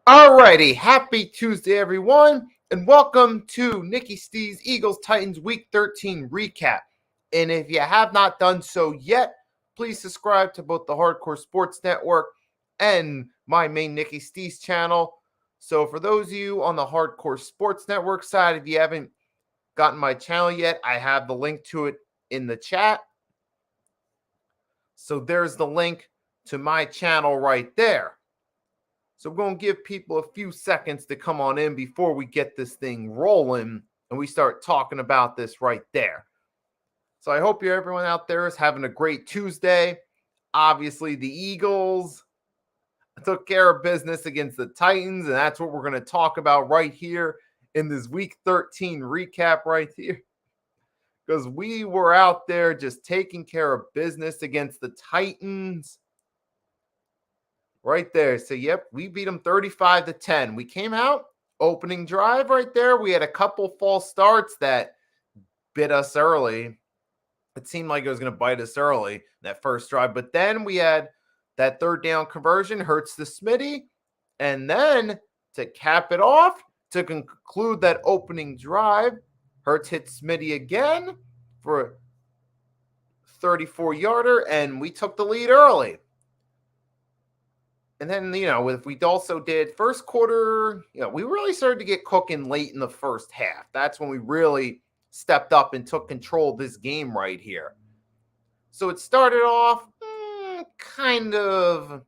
Alrighty, happy Tuesday, everyone, and welcome to Nicky Stee's Eagles Titans Week 13 recap. And if you have not done so yet, please subscribe to both the Hardcore Sports Network and my main Nicky Stee's channel. So for those of you on the Hardcore Sports Network side, if you haven't gotten my channel yet, I have the link to it in the chat. So there's the link to my channel right there. So we're going to give people a few seconds to come on in before we get this thing rolling and we start talking about this right there. So I hope everyone out there is having a great Tuesday. Obviously, the Eagles took care of business against the Titans, and that's what we're going to talk about right here in this Week 13 recap right here. Because we were out there just taking care of business against the Titans. Right there. So, yep, we beat them 35-10. We came out, opening drive right there. We had a couple false starts that bit us early. It seemed like it was going to bite us early, that first drive. But then we had that third down conversion, Hurts to Smitty. And then to cap it off, to conclude that opening drive, Hurts hit Smitty again for a 34-yarder, and we took the lead early. And then, if we also did first quarter, we really started to get cooking late in the first half. That's when we really stepped up and took control of this game right here. So it started off kind of,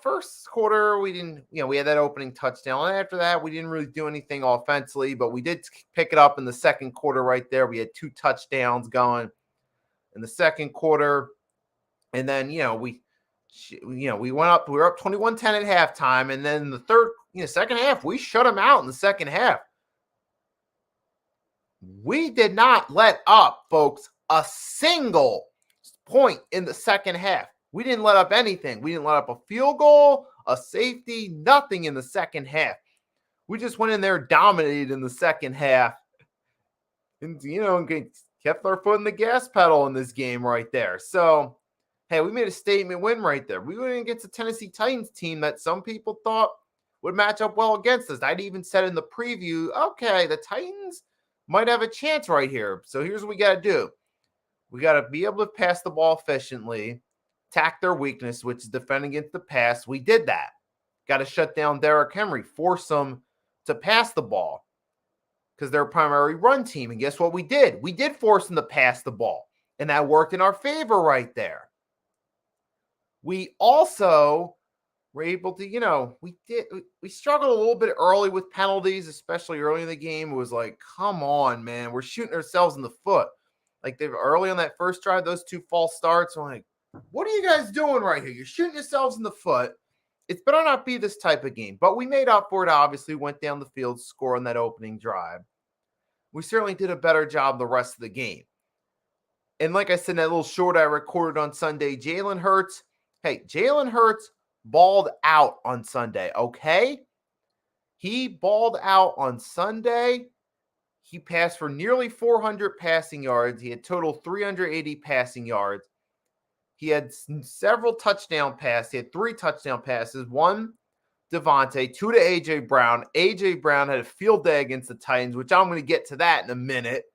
first quarter, we didn't, we had that opening touchdown. And after that, we didn't really do anything offensively, but we did pick it up in the second quarter right there. We had 2 touchdowns going in the second quarter. And then, we went up, we were up 21-10 at halftime. And then the second half, we shut them out in the second half. We did not let up, folks, a single point in the second half. We didn't let up anything. We didn't let up a field goal, a safety, nothing in the second half. We just went in there, dominated in the second half. And, kept our foot in the gas pedal in this game right there. So, hey, we made a statement win right there. We went against the Tennessee Titans team that some people thought would match up well against us. I'd even said in the preview, okay, the Titans might have a chance right here. So here's what we got to do. We got to be able to pass the ball efficiently, attack their weakness, which is defending against the pass. We did that. Got to shut down Derrick Henry, force them to pass the ball because they're a primary run team. And guess what we did? We did force them to pass the ball, and that worked in our favor right there. We also were able to, we struggled a little bit early with penalties, especially early in the game. It was like, come on, man, we're shooting ourselves in the foot. Like they were early on that first drive, those 2 false starts. I'm like, what are you guys doing right here? You're shooting yourselves in the foot. It better not be this type of game. But we made up for it, obviously, went down the field, score on that opening drive. We certainly did a better job the rest of the game. And like I said, in that little short I recorded on Sunday, Jalen Hurts balled out on Sunday, okay? He balled out on Sunday. He passed for nearly 400 passing yards. He had total 380 passing yards. He had several touchdown passes. He had 3 touchdown passes. 1 Devontae, 2 to A.J. Brown. A.J. Brown had a field day against the Titans, which I'm going to get to that in a minute.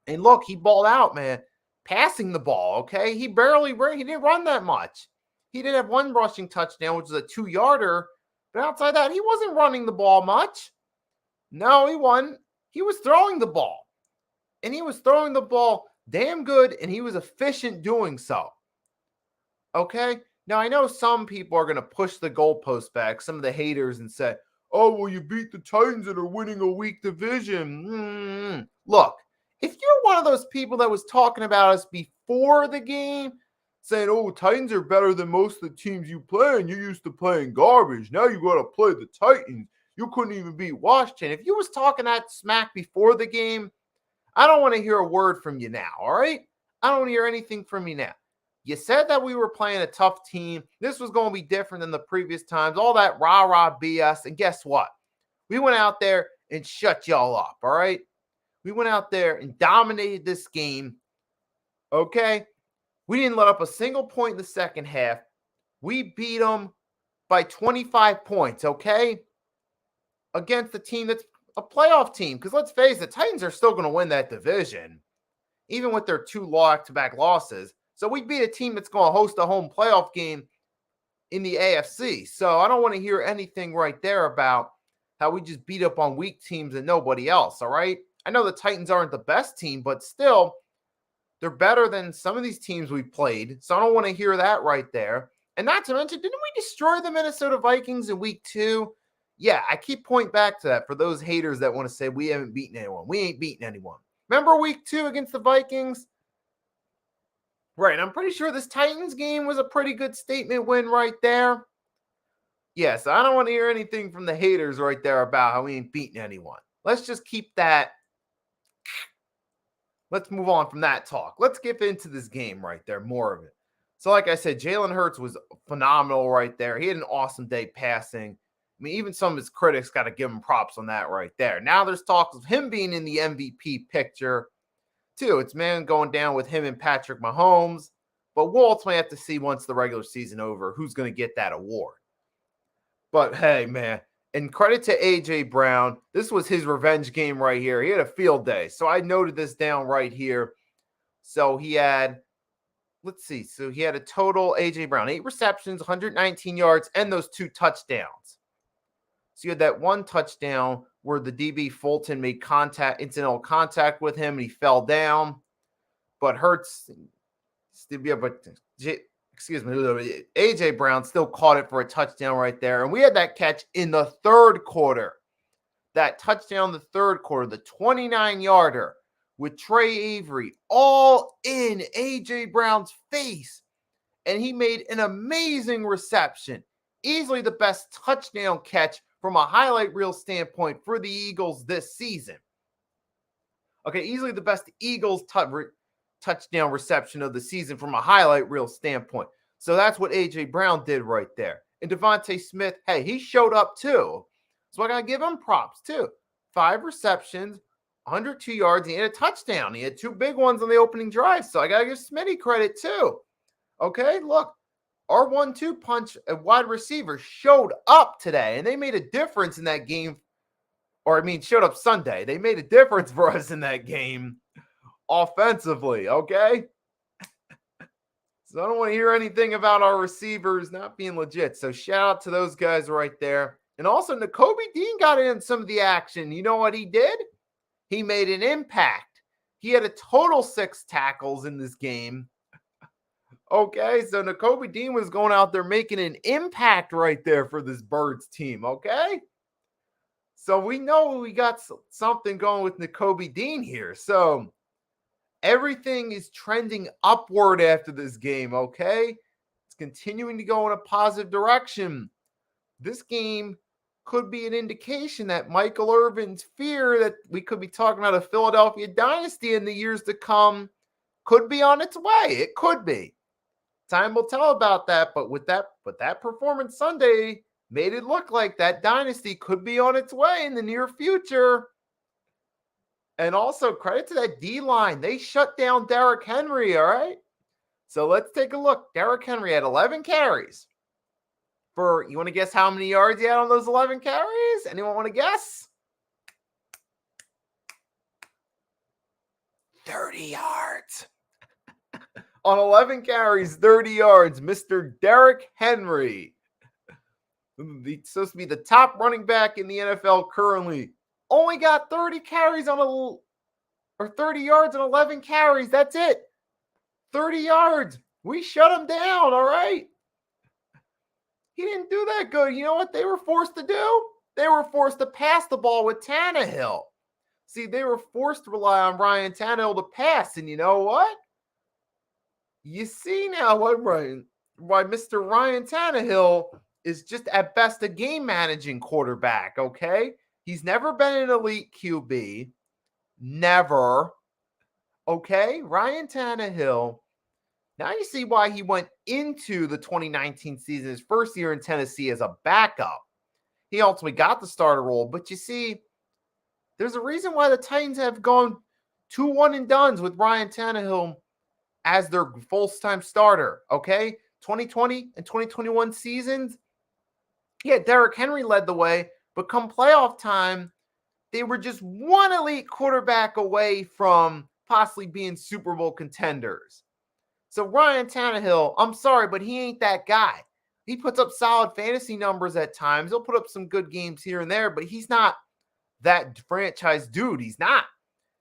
And look, he balled out, man. Passing the ball, okay? He didn't run that much. He did have 1 rushing touchdown, which is a 2-yarder. But outside that, he wasn't running the ball much. No, he wasn't. He was throwing the ball. And he was throwing the ball damn good, and he was efficient doing so. Okay? Now, I know some people are going to push the goalpost back, some of the haters, and say, oh, well, you beat the Titans that are winning a weak division. Look, if you're one of those people that was talking about us before the game, saying, oh, Titans are better than most of the teams you play, and you're used to playing garbage. Now you got to play the Titans. You couldn't even beat Washington. If you was talking that smack before the game, I don't want to hear a word from you now, all right? I don't want to hear anything from you now. You said that we were playing a tough team. This was going to be different than the previous times. All that rah-rah BS. And guess what? We went out there and shut y'all up, all right? We went out there and dominated this game, okay? We didn't let up a single point in the second half. We beat them by 25 points, okay? Against a team that's a playoff team. Because let's face it, Titans are still going to win that division, even with their 2 back-to-back losses. So we beat a team that's going to host a home playoff game in the AFC. So I don't want to hear anything right there about how we just beat up on weak teams and nobody else, all right? I know the Titans aren't the best team, but still, they're better than some of these teams we played. So I don't want to hear that right there. And not to mention, didn't we destroy the Minnesota Vikings in week 2? Yeah, I keep pointing back to that for those haters that want to say we haven't beaten anyone. We ain't beaten anyone. Remember week 2 against the Vikings? Right, I'm pretty sure this Titans game was a pretty good statement win right there. Yes, I don't want to hear anything from the haters right there about how we ain't beating anyone. Let's just keep that. Let's move on from that talk. Let's get into this game right there, more of it. So like I said, Jalen Hurts was phenomenal right there. He had an awesome day passing. I mean, even some of his critics got to give him props on that right there. Now there's talks of him being in the MVP picture too. It's man going down with him and Patrick Mahomes. But we'll ultimately have to see once the regular season over who's going to get that award. But hey, man, and credit to A.J. Brown. This was his revenge game right here. He had a field day. So I noted this down right here. So he had, let's see. So he had a total, A.J. Brown, 8 receptions, 119 yards, and those 2 touchdowns. So you had that 1 touchdown where the DB Fulton made incidental contact with him, and he fell down. But Hurts, A.J. Brown still caught it for a touchdown right there. And we had that catch in the 3rd quarter. That touchdown in the 3rd quarter, the 29-yarder with Trey Avery all in A.J. Brown's face. And he made an amazing reception. Easily the best touchdown catch from a highlight reel standpoint for the Eagles this season. Okay, easily the best Eagles touchdown reception of the season from a highlight reel standpoint. So that's what A.J. Brown did right there. And Devontae Smith, hey, he showed up too. So I got to give him props too. 5 receptions, 102 yards, and he had a touchdown. He had 2 big ones on the opening drive. So I got to give Smitty credit too. Okay, look, our 1-2 punch at wide receiver showed up today, and they made a difference in that game. Showed up Sunday. They made a difference for us in that game offensively, okay? So I don't want to hear anything about our receivers not being legit. So shout out to those guys right there. And also, Nakobe Dean got in some of the action. You know what he did? He made an impact. He had a total 6 tackles in this game. Okay, so Nakobe Dean was going out there making an impact right there for this Birds team, okay? So we know we got something going with Nakobe Dean here. So everything is trending upward after this game, okay? It's continuing to go in a positive direction. This game could be an indication that Michael Irvin's fear that we could be talking about a Philadelphia dynasty in the years to come could be on its way. It could be. Time will tell about that, but that performance Sunday made it look like that dynasty could be on its way in the near future. And also credit to that D-line. They shut down Derrick Henry, all right? So let's take a look. Derrick Henry had 11 carries. You want to guess how many yards he had on those 11 carries? Anyone want to guess? 30 yards. On 11 carries, 30 yards, Mr. Derrick Henry. He's supposed to be the top running back in the NFL currently. Only got 30 carries on or 30 yards and 11 carries. That's it. 30 yards. We shut him down, all right? He didn't do that good. You know what they were forced to do? They were forced to pass the ball with Tannehill. See, they were forced to rely on Ryan Tannehill to pass. And you know what? You see now why Mr. Ryan Tannehill is just at best a game managing quarterback, okay? He's never been an elite QB. Never. Okay? Ryan Tannehill. Now you see why he went into the 2019 season, his first year in Tennessee, as a backup. He ultimately got the starter role. But you see, there's a reason why the Titans have gone 2 one-and-dones with Ryan Tannehill as their full-time starter, okay? 2020 and 2021 seasons, yeah, Derrick Henry led the way, but come playoff time, they were just one elite quarterback away from possibly being Super Bowl contenders. So Ryan Tannehill, I'm sorry, but he ain't that guy. He puts up solid fantasy numbers at times. He'll put up some good games here and there, but he's not that franchise dude. He's not.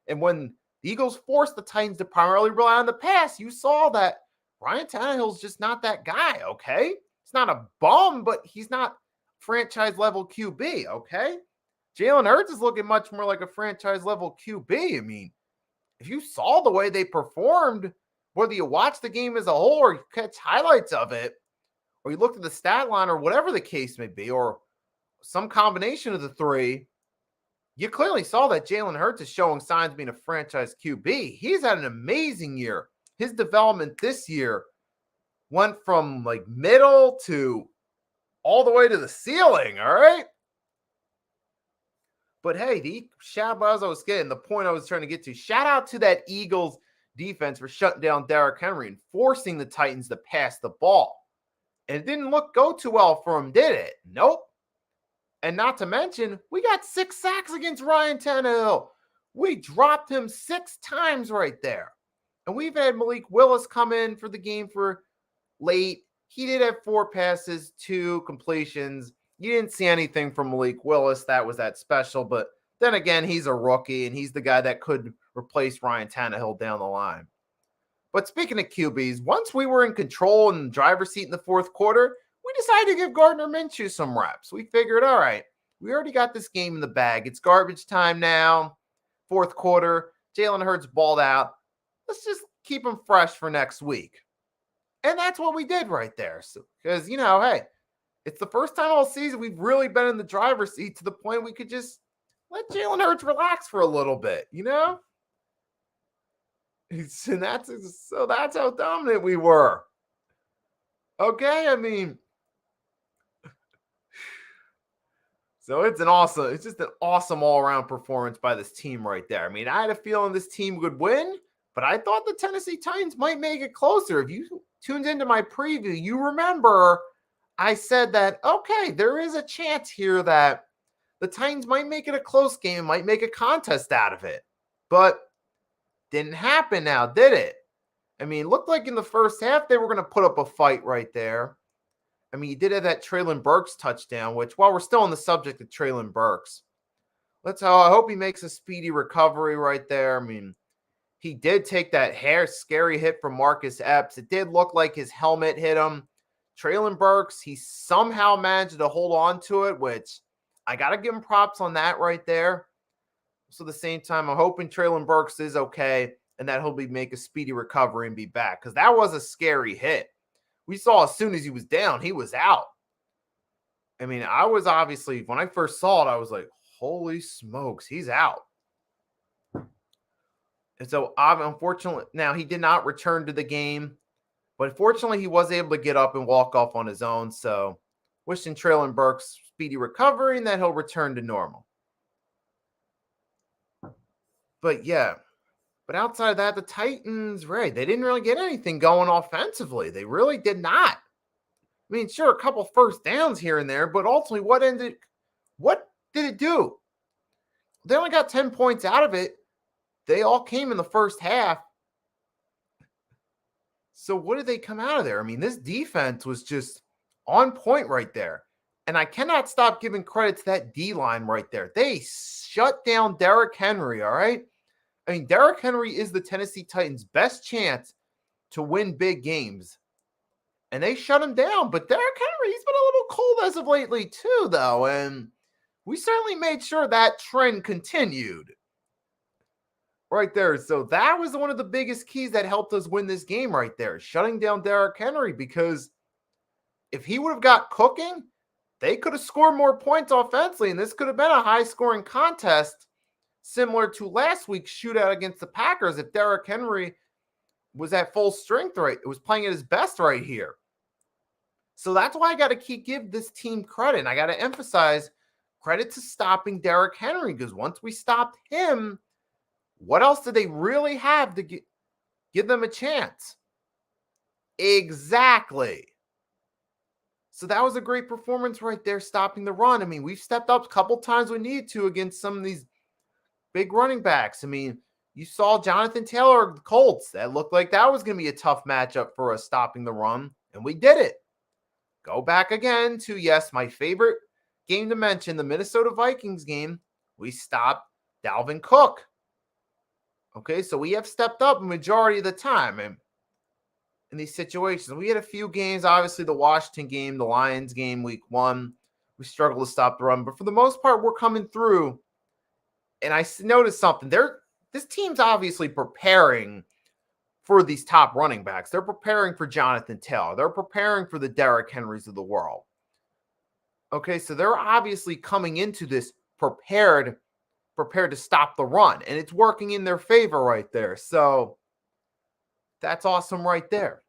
And when the Eagles forced the Titans to primarily rely on the pass, you saw that Ryan Tannehill's just not that guy, okay? He's not a bum, but he's not franchise level QB, okay? Jalen Hurts is looking much more like a franchise level QB. I mean, if you saw the way they performed, whether you watch the game as a whole or you catch highlights of it, or you look at the stat line or whatever the case may be, or some combination of the three, you clearly saw that Jalen Hurts is showing signs of being a franchise QB. He's had an amazing year. His development this year went from like middle to all the way to the ceiling, all right? But hey, as I was getting, the point I was trying to get to, shout out to that Eagles defense for shutting down Derrick Henry and forcing the Titans to pass the ball. And it didn't go too well for him, did it? Nope. And not to mention, we got 6 sacks against Ryan Tannehill. We dropped him 6 times right there. And we've had Malik Willis come in for the game for late. He did have 4 passes, 2 completions. You didn't see anything from Malik Willis that was that special. But then again, he's a rookie, and he's the guy that could replace Ryan Tannehill down the line. But speaking of QBs, once we were in control in the driver's seat in the fourth quarter, we decided to give Gardner Minshew some reps. We figured, all right, we already got this game in the bag. It's garbage time now. Fourth quarter, Jalen Hurts balled out. Let's just keep him fresh for next week. And that's what we did right there. So, because, you know, hey, it's the first time all season we've really been in the driver's seat to the point we could just let Jalen Hurts relax for a little bit, you know? And that's how dominant we were. Okay, I mean, so it's just an awesome all-around performance by this team right there. I mean, I had a feeling this team would win, but I thought the Tennessee Titans might make it closer. If you tuned into my preview, you remember I said that, okay, there is a chance here that the Titans might make it a close game, might make a contest out of it. But didn't happen now, did it? I mean, it looked like in the first half they were going to put up a fight right there. I mean, you did have that Treylon Burks touchdown, which, while we're still on the subject of Treylon Burks, I hope he makes a speedy recovery right there. I mean, he did take that scary hit from Marcus Epps. It did look like his helmet hit him. Treylon Burks, he somehow managed to hold on to it, which I got to give him props on that right there. So at the same time, I'm hoping Treylon Burks is okay and that he'll make a speedy recovery and be back, because that was a scary hit. We saw as soon as he was down, he was out. I mean, I was obviously, when I first saw it, I was like, holy smokes, he's out. And so, unfortunately, now he did not return to the game, but fortunately, he was able to get up and walk off on his own. So, wishing Treylon Burks speedy recovery and that he'll return to normal. But yeah, but outside of that, the Titans, right, they didn't really get anything going offensively. They really did not. I mean, sure, a couple first downs here and there, but ultimately, what did it do? They only got 10 points out of it. They all came in the first half. So what did they come out of there? I mean, this defense was just on point right there. And I cannot stop giving credit to that D-line right there. They shut down Derrick Henry, all right? I mean, Derrick Henry is the Tennessee Titans' best chance to win big games. And they shut him down. But Derrick Henry, he's been a little cold as of lately too, though. And we certainly made sure that trend continued right there. So that was one of the biggest keys that helped us win this game right there, shutting down Derrick Henry, because if he would have got cooking, they could have scored more points offensively, and this could have been a high-scoring contest similar to last week's shootout against the Packers if Derrick Henry was at full strength right. It was playing at his best right here. So that's why I got to give this team credit. And I got to emphasize credit to stopping Derrick Henry, because once we stopped him, what else did they really have to give them a chance? Exactly. So that was a great performance right there, stopping the run. I mean, we've stepped up a couple times we need to against some of these big running backs. I mean, you saw Jonathan Taylor, the Colts. That looked like that was going to be a tough matchup for us stopping the run, and we did it. Go back again to, yes, my favorite game to mention, the Minnesota Vikings game. We stopped Dalvin Cook. Okay, so we have stepped up a majority of the time. And in these situations, we had a few games, obviously the Washington game, the Lions game, week 1, we struggled to stop the run. But for the most part, we're coming through. And I noticed something. This team's obviously preparing for these top running backs. They're preparing for Jonathan Taylor. They're preparing for the Derrick Henrys of the world. Okay, so they're obviously coming into this prepared to stop the run. And it's working in their favor right there. So that's awesome right there.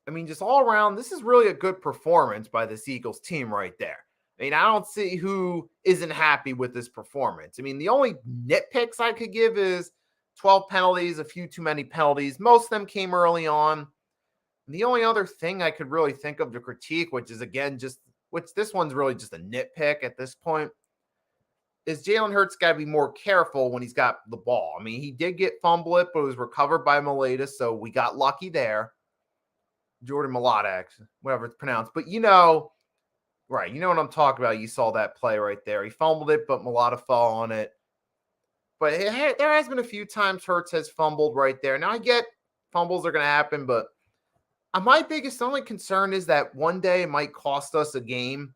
I mean, just all around, this is really a good performance by this Eagles team right there. I mean, I don't see who isn't happy with this performance. I mean, the only nitpicks I could give is 12 penalties, a few too many penalties. Most of them came early on. And the only other thing I could really think of to critique, which is, again, which this one's really just a nitpick at this point, is Jalen Hurts got to be more careful when he's got the ball. I mean, he did get fumbled, but it was recovered by Mailata, so we got lucky there. Jordan Mailata, whatever it's pronounced. But right, you know what I'm talking about. You saw that play right there. He fumbled it, but Mailata fell on it. But there has been a few times Hurts has fumbled right there. Now, I get fumbles are going to happen, but my only concern is that one day it might cost us a game.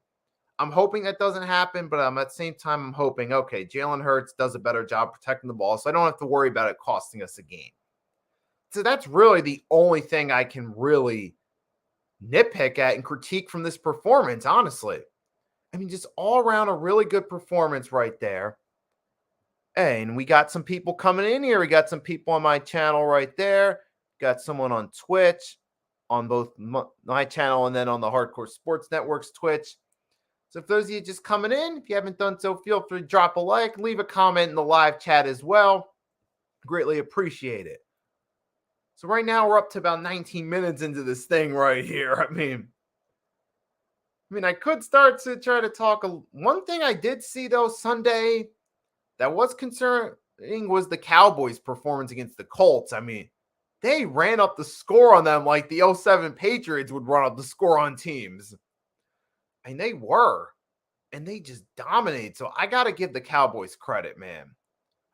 I'm hoping that doesn't happen, but at the same time, I'm hoping, okay, Jalen Hurts does a better job protecting the ball, so I don't have to worry about it costing us a game. So that's really the only thing I can really nitpick at and critique from this performance, honestly. I mean, just all around a really good performance right there. Hey, and we got some people coming in here. We got some people on my channel right there. Got someone on Twitch, on both my channel and then on the Hardcore Sports Network's Twitch. So if those of you just coming in, if you haven't done so, feel free to drop a like, leave a comment in the live chat as well. Greatly appreciate it. So right now we're up to about 19 minutes into this thing right here. I mean, I could start to try to talk. One thing I did see, though, Sunday that was concerning was the Cowboys' performance against the Colts. I mean, they ran up the score on them like the 07 Patriots would run up the score on teams. And they were. And they just dominated. So I got to give the Cowboys credit, man.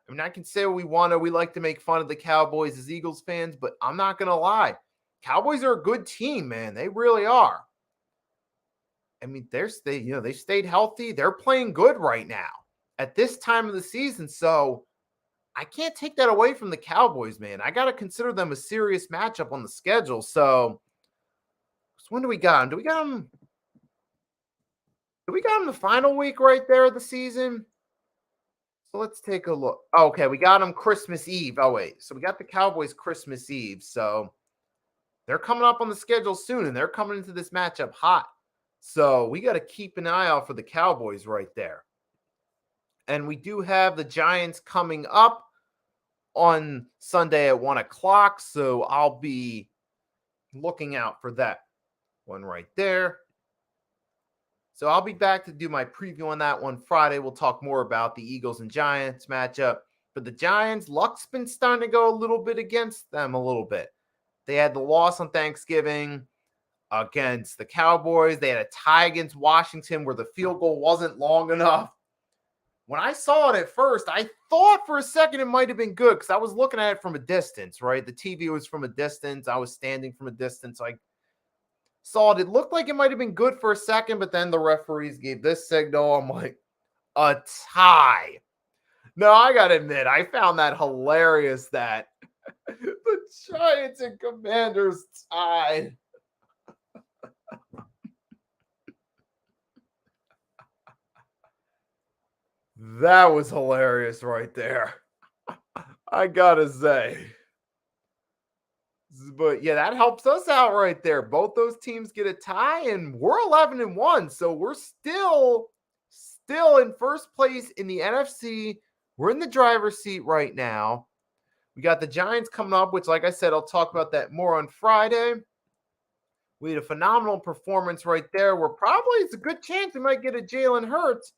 I mean, I can say what we want to. We like to make fun of the Cowboys as Eagles fans, but I'm not going to lie. Cowboys are a good team, man. They really are. I mean, they stayed healthy. They're playing good right now at this time of the season. So I can't take that away from the Cowboys, man. I got to consider them a serious matchup on the schedule. So when do we got them? Do we got them the final week right there of the season? So let's take a look. Okay, we got them Christmas Eve. Oh, wait. So we got the Cowboys Christmas Eve. So they're coming up on the schedule soon, and they're coming into this matchup hot. So we got to keep an eye out for the Cowboys right there. And we do have the Giants coming up on Sunday at 1 o'clock. So I'll be looking out for that one right there. So I'll be back to do my preview on that one Friday. We'll talk more about the Eagles and Giants matchup. But the Giants, luck's been starting to go a little bit against them a little bit. They had the loss on Thanksgiving against the Cowboys. They had a tie against Washington where the field goal wasn't long enough. when I saw it at first, I thought for a second it might have been good because I was looking at it from a distance, right? The TV was from a distance. I was standing from a distance. I saw it. It looked like it might have been good for a second, but then the referees gave this signal. I'm like, a tie. No, I got to admit, I found that hilarious that the Giants and Commanders tied. That was hilarious right there. I gotta say. But yeah, that helps us out right there. Both those teams get a tie, and we're 11-1. So we're still in first place in the NFC. We're in the driver's seat right now. We got the Giants coming up, which, like I said, I'll talk about that more on Friday. We had a phenomenal performance right there. It's a good chance we might get a Jalen Hurts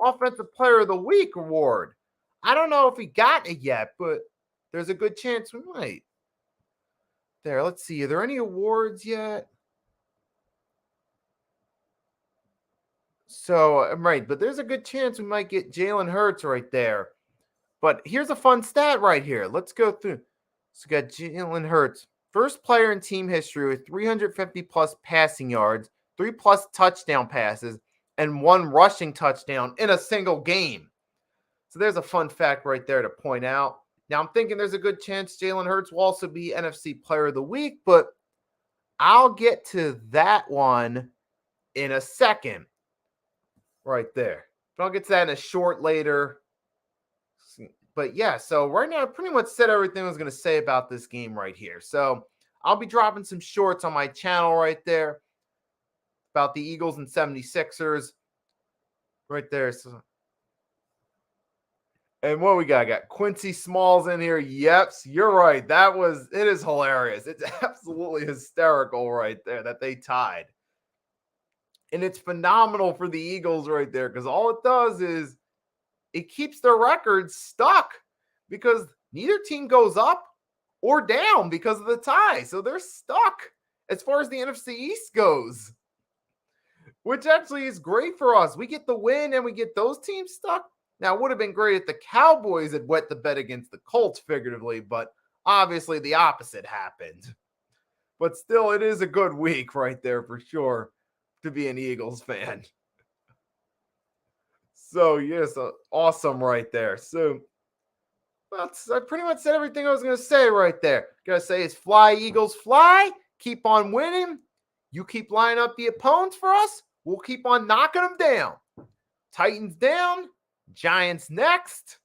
Offensive Player of the Week award. I don't know if we got it yet, but there's a good chance we might. There, let's see. Are there any awards yet? So, I'm right, but there's a good chance we might get Jalen Hurts right there. But here's a fun stat right here. Let's go through. So, we got Jalen Hurts, first player in team history with 350 plus passing yards, 3 plus touchdown passes, and 1 rushing touchdown in a single game. So, there's a fun fact right there to point out. Now, I'm thinking there's a good chance Jalen Hurts will also be NFC Player of the Week, but I'll get to that one in a second. Right there. But I'll get to that in a short later. But yeah, so right now I pretty much said everything I was going to say about this game right here. So I'll be dropping some shorts on my channel right there about the Eagles and 76ers. Right there. So, and what we got? I got Quincy Smalls in here. Yep, you're right. It is hilarious. It's absolutely hysterical right there that they tied. And it's phenomenal for the Eagles right there because all it does is it keeps their records stuck because neither team goes up or down because of the tie. So they're stuck as far as the NFC East goes, which actually is great for us. We get the win and we get those teams stuck. Now, it would have been great if the Cowboys had wet the bet against the Colts figuratively, but obviously the opposite happened. But still, it is a good week right there for sure to be an Eagles fan. So, yes, awesome right there. So, I pretty much said everything I was going to say right there. Gotta say is fly, Eagles, fly. Keep on winning. You keep lining up the opponents for us. We'll keep on knocking them down. Titans down. Giants next.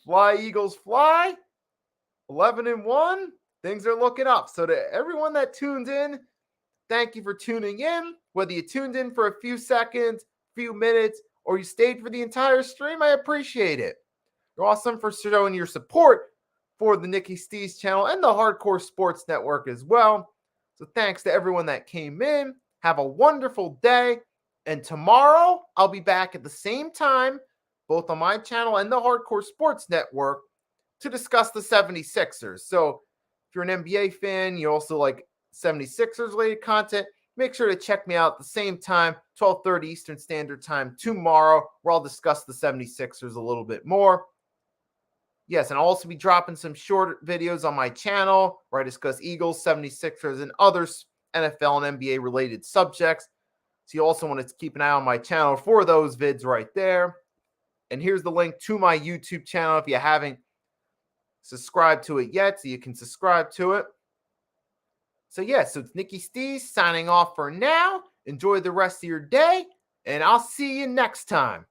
Fly, Eagles, fly. 11-1. Things are looking up. So, to everyone that tuned in, thank you for tuning in. Whether you tuned in for a few seconds, few minutes, or you stayed for the entire stream, I appreciate it. You're awesome for showing your support for the Nicky Stees channel and the Hardcore Sports Network as well. So thanks to everyone that came in. Have a wonderful day. And tomorrow, I'll be back at the same time, both on my channel and the Hardcore Sports Network, to discuss the 76ers. So if you're an NBA fan, you also like 76ers related content, make sure to check me out at the same time, 12:30 Eastern Standard Time tomorrow, where I'll discuss the 76ers a little bit more. Yes, and I'll also be dropping some short videos on my channel where I discuss Eagles, 76ers, and other NFL and NBA related subjects. So you also want to keep an eye on my channel for those vids right there. And here's the link to my YouTube channel if you haven't subscribed to it yet, so you can subscribe to it. So so it's Nicky Stees signing off for now. Enjoy the rest of your day, and I'll see you next time.